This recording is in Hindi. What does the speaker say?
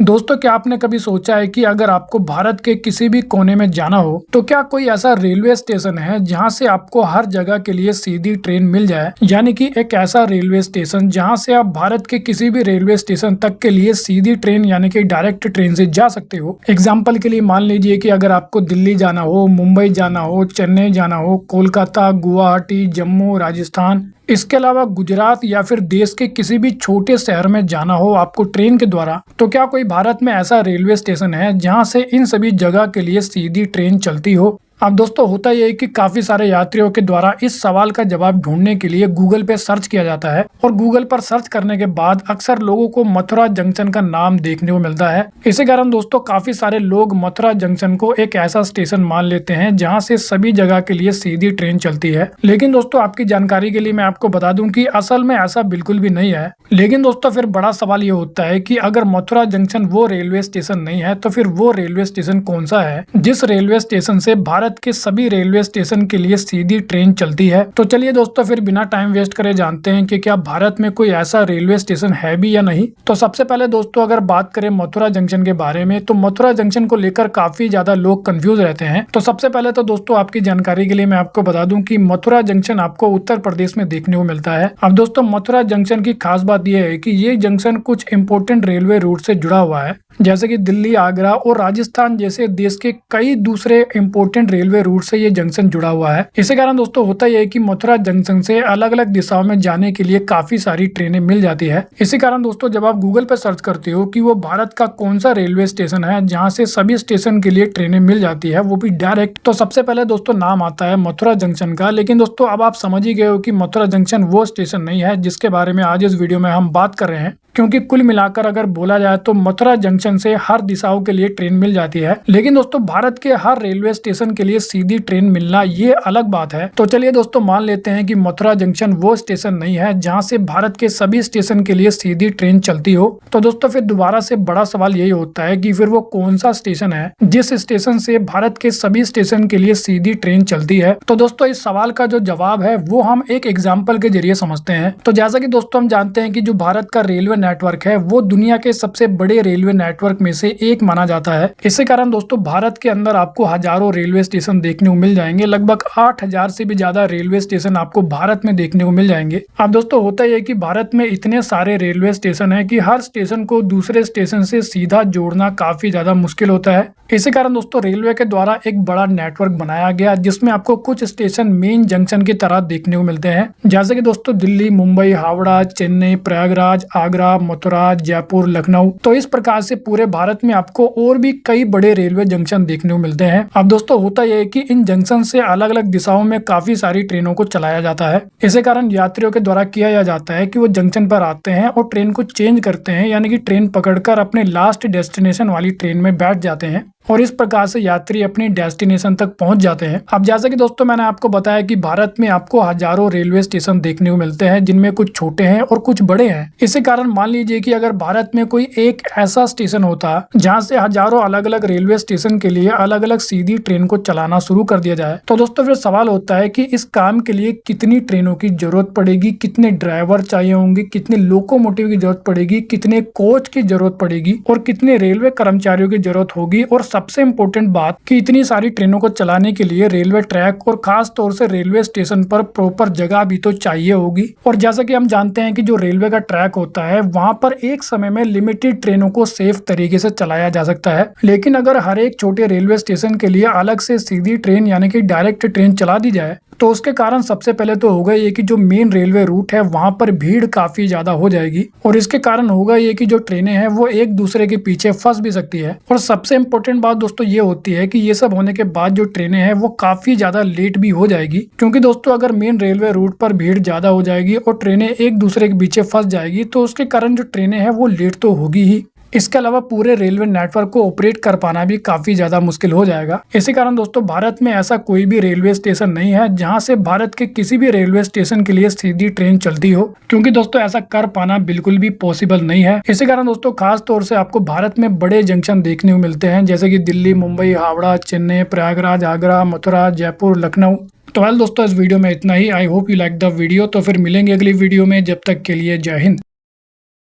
दोस्तों, क्या आपने कभी सोचा है कि अगर आपको भारत के किसी भी कोने में जाना हो तो क्या कोई ऐसा रेलवे स्टेशन है जहां से आपको हर जगह के लिए सीधी ट्रेन मिल जाए। यानी कि एक ऐसा रेलवे स्टेशन जहां से आप भारत के किसी भी रेलवे स्टेशन तक के लिए सीधी ट्रेन यानी कि डायरेक्ट ट्रेन से जा सकते हो। एग्जाम्पल के लिए मान लीजिए कि अगर आपको दिल्ली जाना हो, मुंबई जाना हो, चेन्नई जाना हो, कोलकाता, गुवाहाटी, जम्मू, राजस्थान, इसके अलावा गुजरात या फिर देश के किसी भी छोटे शहर में जाना हो आपको ट्रेन के द्वारा, तो क्या कोई भारत में ऐसा रेलवे स्टेशन है जहां से इन सभी जगह के लिए सीधी ट्रेन चलती हो। अब दोस्तों, होता यह है कि काफी सारे यात्रियों के द्वारा इस सवाल का जवाब ढूंढने के लिए गूगल पे सर्च किया जाता है और गूगल पर सर्च करने के बाद अक्सर लोगों को मथुरा जंक्शन का नाम देखने को मिलता है। इसी कारण दोस्तों, काफी सारे लोग मथुरा जंक्शन को एक ऐसा स्टेशन मान लेते हैं जहां से सभी जगह के लिए सीधी ट्रेन चलती है। लेकिन दोस्तों, आपकी जानकारी के लिए मैं आपको बता दूं कि असल में ऐसा बिल्कुल भी नहीं है। लेकिन दोस्तों, फिर बड़ा सवाल ये होता है कि अगर मथुरा जंक्शन वो रेलवे स्टेशन नहीं है तो फिर वो रेलवे स्टेशन कौन सा है जिस रेलवे स्टेशन से भारत के सभी रेलवे स्टेशन के लिए सीधी ट्रेन चलती है। तो चलिए दोस्तों, फिर बिना टाइम वेस्ट करे जानते हैं कि क्या भारत में कोई ऐसा रेलवे स्टेशन है भी या नहीं। तो सबसे पहले दोस्तों, अगर बात करें मथुरा जंक्शन के बारे में, तो मथुरा जंक्शन को लेकर काफी ज्यादा लोग कंफ्यूज रहते हैं। तो सबसे पहले तो दोस्तों, आपकी जानकारी के लिए मैं आपको बता दूं कि मथुरा जंक्शन आपको उत्तर प्रदेश में देखने को मिलता है। अब दोस्तों, मथुरा जंक्शन की खास बात यह है कि ये जंक्शन कुछ इंपोर्टेंट रेलवे रूट से जुड़ा हुआ है, जैसे कि दिल्ली, आगरा और राजस्थान जैसे देश के कई दूसरे इंपोर्टेंट रेलवे रूट से ये जंक्शन जुड़ा हुआ है। इसी कारण दोस्तों, होता यह है कि मथुरा जंक्शन से अलग अलग दिशाओं में जाने के लिए काफी सारी ट्रेनें मिल जाती है। इसी कारण दोस्तों, जब आप गूगल पर सर्च करते हो कि वो भारत का कौन सा रेलवे स्टेशन है जहाँ से सभी स्टेशन के लिए ट्रेनें मिल जाती है, वो भी डायरेक्ट, तो सबसे पहले दोस्तों नाम आता है मथुरा जंक्शन का। लेकिन दोस्तों, अब आप समझ ही गए हो कि मथुरा जंक्शन वो स्टेशन नहीं है जिसके बारे में आज इस वीडियो में हम बात कर रहे हैं। क्योंकि कुल मिलाकर अगर बोला जाए तो मथुरा जंक्शन से हर दिशाओं के लिए ट्रेन मिल जाती है। लेकिन दोस्तों, भारत के हर रेलवे स्टेशन के लिए सीधी ट्रेन मिलना ये अलग बात है। तो चलिए दोस्तों, मान लेते हैं कि मथुरा जंक्शन वो स्टेशन नहीं है जहां से भारत के सभी स्टेशन के लिए सीधी ट्रेन चलती हो। तो दोस्तों, फिर दोबारा से बड़ा सवाल यही होता है कि फिर वो कौन सा स्टेशन है जिस स्टेशन से भारत के सभी स्टेशन के लिए सीधी ट्रेन चलती है। तो दोस्तों, इस सवाल का जो जवाब है वो हम एक एग्जाम्पल के जरिए समझते हैं। तो जैसा कि दोस्तों हम जानते हैं कि जो भारत का रेलवे नेटवर्क है वो दुनिया के सबसे बड़े रेलवे नेटवर्क में से एक माना जाता है। इसी कारण दोस्तों, भारत के अंदर आपको हजारों रेलवे स्टेशन देखने को मिल जाएंगे। लगभग 8000 से भी ज्यादा रेलवे स्टेशन आपको भारत में देखने को मिल जाएंगे। अब दोस्तों, होता यह कि भारत में इतने सारे रेलवे स्टेशन है कि हर स्टेशन को दूसरे स्टेशन से सीधा जोड़ना काफी ज्यादा मुश्किल होता है। इसी कारण दोस्तों, रेलवे के द्वारा एक बड़ा नेटवर्क बनाया गया जिसमें आपको कुछ स्टेशन मेन जंक्शन की तरह देखने को मिलते हैं, जैसे कि दोस्तों दिल्ली, मुंबई, हावड़ा, चेन्नई, प्रयागराज, आगरा, मथुरा, जयपुर, लखनऊ। तो इस प्रकार से पूरे भारत में आपको और भी कई बड़े रेलवे जंक्शन देखने को मिलते हैं। अब दोस्तों, होता यह है कि इन जंक्शन से अलग अलग दिशाओं में काफी सारी ट्रेनों को चलाया जाता है। इसी कारण यात्रियों के द्वारा किया जाता है कि वो जंक्शन पर आते हैं और ट्रेन को चेंज करते हैं, यानी कि ट्रेन पकड़कर अपने लास्ट डेस्टिनेशन वाली ट्रेन में बैठ जाते हैं और इस प्रकार से यात्री अपनी डेस्टिनेशन तक पहुंच जाते हैं। अब जैसे कि दोस्तों मैंने आपको बताया कि भारत में आपको हजारों रेलवे स्टेशन देखने को मिलते हैं, जिनमें कुछ छोटे हैं और कुछ बड़े हैं। इसी कारण मान लीजिए कि अगर भारत में कोई एक ऐसा स्टेशन होता जहां से हजारों अलग अलग रेलवे स्टेशन के लिए अलग अलग सीधी ट्रेन को चलाना शुरू कर दिया जाए, तो दोस्तों फिर सवाल होता है कि इस काम के लिए कितनी ट्रेनों की जरूरत पड़ेगी, कितने ड्राइवर चाहिए होंगे, कितने लोकोमोटिव की जरूरत पड़ेगी, कितने कोच की जरूरत पड़ेगी और कितने रेलवे कर्मचारियों की जरूरत होगी। और सबसे इम्पोर्टेंट बात कि इतनी सारी ट्रेनों को चलाने के लिए रेलवे ट्रैक और खास तौर से रेलवे स्टेशन पर प्रॉपर जगह भी तो चाहिए होगी। और जैसा कि हम जानते हैं कि जो रेलवे का ट्रैक होता है वहां पर एक समय में लिमिटेड ट्रेनों को सेफ तरीके से चलाया जा सकता है। लेकिन अगर हर एक छोटे रेलवे स्टेशन के लिए अलग से सीधी ट्रेन यानी कि डायरेक्ट ट्रेन चला दी जाए, तो उसके कारण सबसे पहले तो होगा ये कि जो मेन रेलवे रूट है वहां पर भीड़ काफी ज्यादा हो जाएगी और इसके कारण होगा ये कि जो ट्रेनें हैं वो एक दूसरे के पीछे फंस भी सकती है। और सबसे इम्पोर्टेंट बात दोस्तों ये होती है कि ये सब होने के बाद जो ट्रेनें हैं वो काफी ज्यादा लेट भी हो जाएगी, क्योंकि दोस्तों अगर मेन रेलवे रूट पर भीड़ ज्यादा हो जाएगी और ट्रेनें एक दूसरे के पीछे फंस जाएगी तो उसके कारण जो ट्रेनें हैं वो लेट तो होगी ही। इसके अलावा पूरे रेलवे नेटवर्क को ऑपरेट कर पाना भी काफी ज्यादा मुश्किल हो जाएगा। इसी कारण दोस्तों, भारत में ऐसा कोई भी रेलवे स्टेशन नहीं है जहां से भारत के किसी भी रेलवे स्टेशन के लिए सीधी ट्रेन चलती हो, क्योंकि दोस्तों ऐसा कर पाना बिल्कुल भी पॉसिबल नहीं है। इसी कारण दोस्तों, खास तौर से आपको भारत में बड़े जंक्शन देखने को मिलते हैं, जैसे कि दिल्ली, मुंबई, हावड़ा, चेन्नई, प्रयागराज, आगरा, मथुरा, जयपुर, लखनऊ। तो वेल दोस्तों, इस वीडियो में इतना ही। I hope you like the video. तो फिर मिलेंगे अगली वीडियो में, जब तक के लिए जय हिंद।